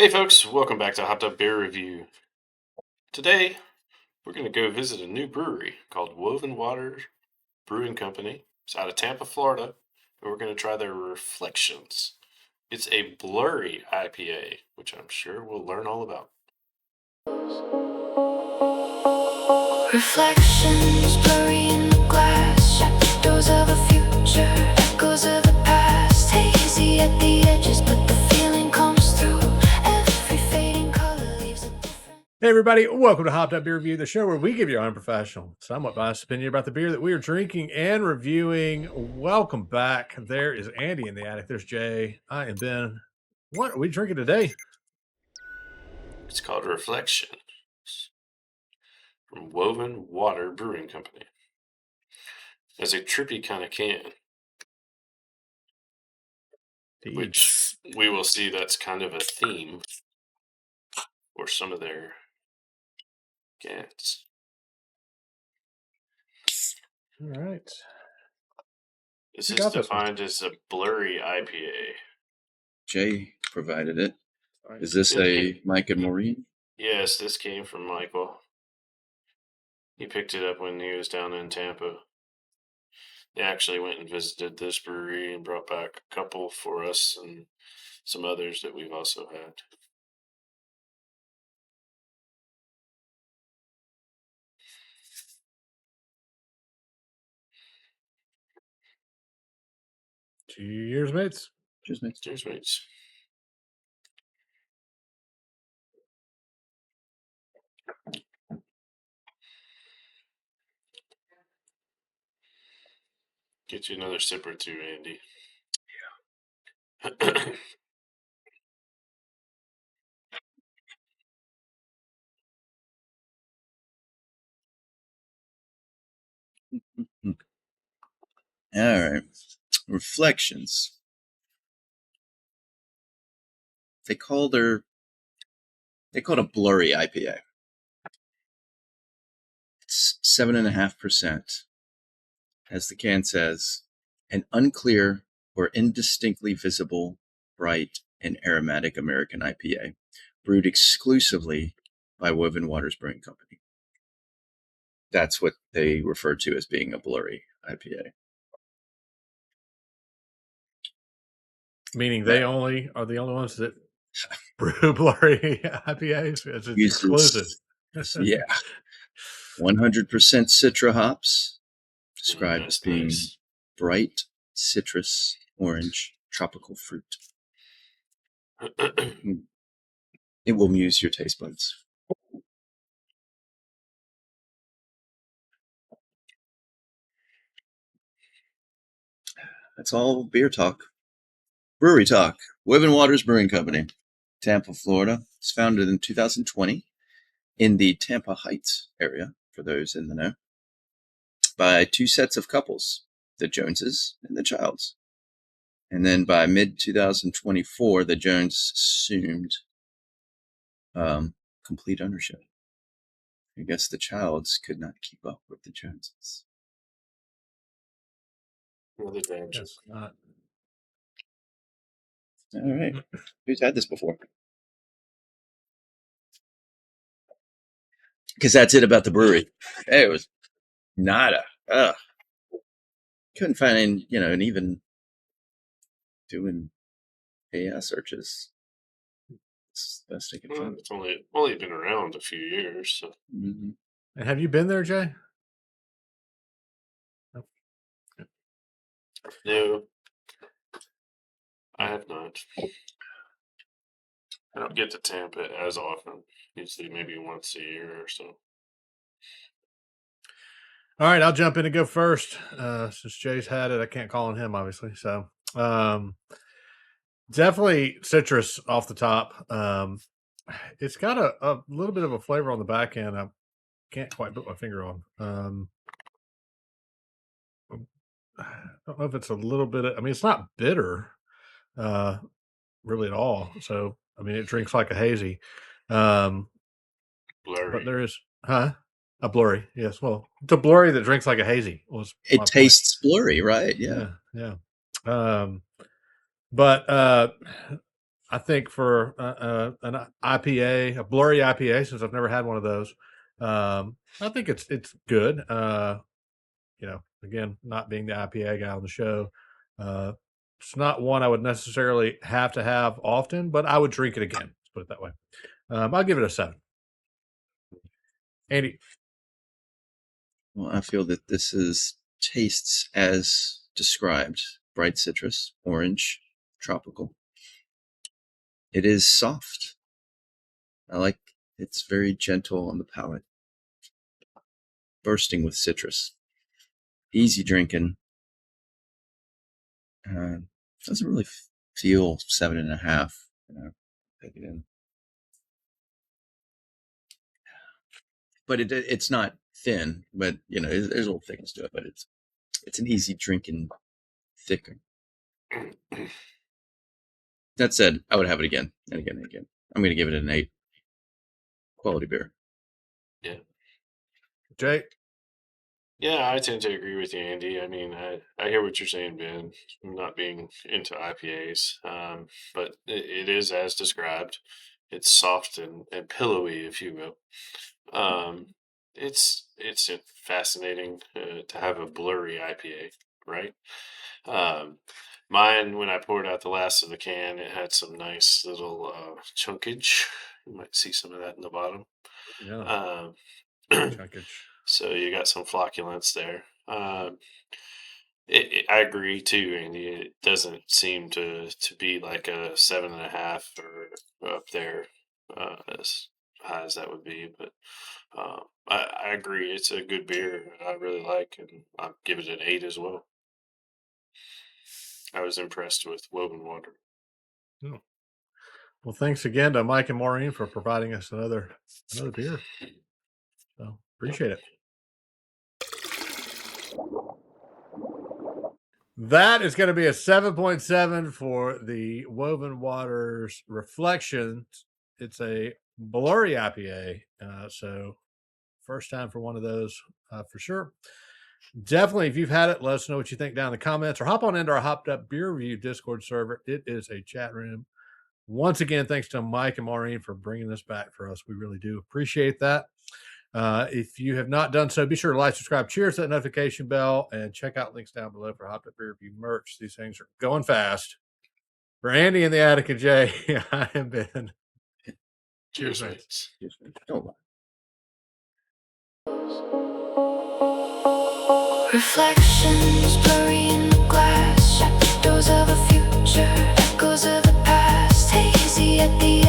Hey folks, welcome back to Hot Tub Beer Review. Today, we're going to go visit a new brewery called Woven Water Brewing Company. It's out of Tampa, Florida, and we're going to try their Reflections. It's a blurry IPA, which I'm sure we'll learn all about. Reflections blurry in the glass, shadows of a future, echoes of the past, hazy at the edges, but the feeling comes through. Every fading color leaves a different. Hey everybody, welcome to Hopped Up Beer Review, the show where we give you our unprofessional, somewhat biased opinion about the beer that we are drinking and reviewing. Welcome back. There is Andy in the attic. There's Jay. I am Ben. What are we drinking today? It's called Reflections from Woven Water Brewing Company. It's a trippy kind of can, which we will see that's kind of a theme for some of their cans. All right. This is defined as a blurry IPA. Jay provided it. Is this a Mike and Maureen? Yes, this came from Michael. He picked it up when he was down in Tampa. They actually went and visited this brewery and brought back a couple for us and some others that we've also had. Cheers, mates. Cheers, mates. Cheers, mates. Get you another sip or two, Andy. Yeah. All right. Reflections. They called it a blurry IPA. It's 7.5%. As the can says, an unclear or indistinctly visible, bright, and aromatic American IPA, brewed exclusively by Woven Waters Brewing Company. That's what they refer to as being a blurry IPA. Meaning they only are the only ones that brew blurry IPAs. It's exclusive. Yeah. 100% Citra hops, described as being bright citrus, orange, tropical fruit. It will amuse your taste buds. That's all beer talk. Brewery talk. Woven Waters Brewing Company, Tampa, Florida. It's founded in 2020 in the Tampa Heights area, for those in the know, by two sets of couples, the Joneses and the Childs. And then by mid-2024, the Jones assumed complete ownership. I guess the Childs could not keep up with the Joneses. Yes, not. All right. Who's had this before? Because that's it about the brewery. It was nada. Couldn't find any, and even doing AI searches. It's the best I could find. It's only been around a few years. So. Mm-hmm. And have you been there, Jay? No, I have not. I don't get to Tampa as often. Usually maybe once a year or so. All right, I'll jump in and go first. Since Jay's had it, I can't call on him, obviously. So definitely citrus off the top. It's got a little bit of a flavor on the back end. I can't quite put my finger on. I don't know if it's a little bit of, it's not bitter really at all. So, it drinks like a hazy. Blurry. But there is, a blurry. Yes. Well, it's a blurry that drinks like a hazy. It tastes blurry, right? Yeah. But I think for an IPA, a blurry IPA, since I've never had one of those, I think it's good. Again, not being the IPA guy on the show, it's not one I would necessarily have to have often, but I would drink it again. Let's put it that way. I'll give it a 7. Andy. Well, I feel that this tastes as described: bright citrus, orange, tropical. It is soft. It's very gentle on the palate, bursting with citrus, easy drinking. Doesn't really feel 7.5. Take it in, but it's not thin. But there's a little thickness to it. But it's an easy drinking thicker. That said, I would have it again and again and again. I'm going to give it an 8. Quality beer. Yeah. Jake? Yeah, I tend to agree with you, Andy. I mean, I hear what you're saying, Ben, not being into IPAs, but it is as described. It's soft and pillowy, if you will. It's fascinating to have a blurry IPA, right? Mine, when I poured out the last of the can, it had some nice little chunkage. You might see some of that in the bottom. Yeah. Chunkage. So you got some flocculence there. I agree too, Andy. It doesn't seem to be like a 7.5 or up there as high as that would be. But I agree. It's a good beer. I really like, and I'll give it an 8 as well. I was impressed with Woven Water. Oh. Well, thanks again to Mike and Maureen for providing us another beer. So appreciate it. That is going to be a 7.7 for the Woven Waters Reflections. It's a blurry IPA. So first time for one of those for sure. Definitely, if you've had it, let us know what you think down in the comments, or hop on into our Hopped Up Beer Review Discord server. It is a chat room. Once again, thanks to Mike and Maureen for bringing this back for us. We really do appreciate that. If you have not done so, be sure to like, subscribe, cheers that notification bell, and check out links down below for Hopped Up Beer Review merch. These things are going fast. For Andy in the attic and Jay, I am Ben. Cheers, mates. Don't lie. Reflections blurry in the glass, shadows of a future, echoes of the past, hazy at the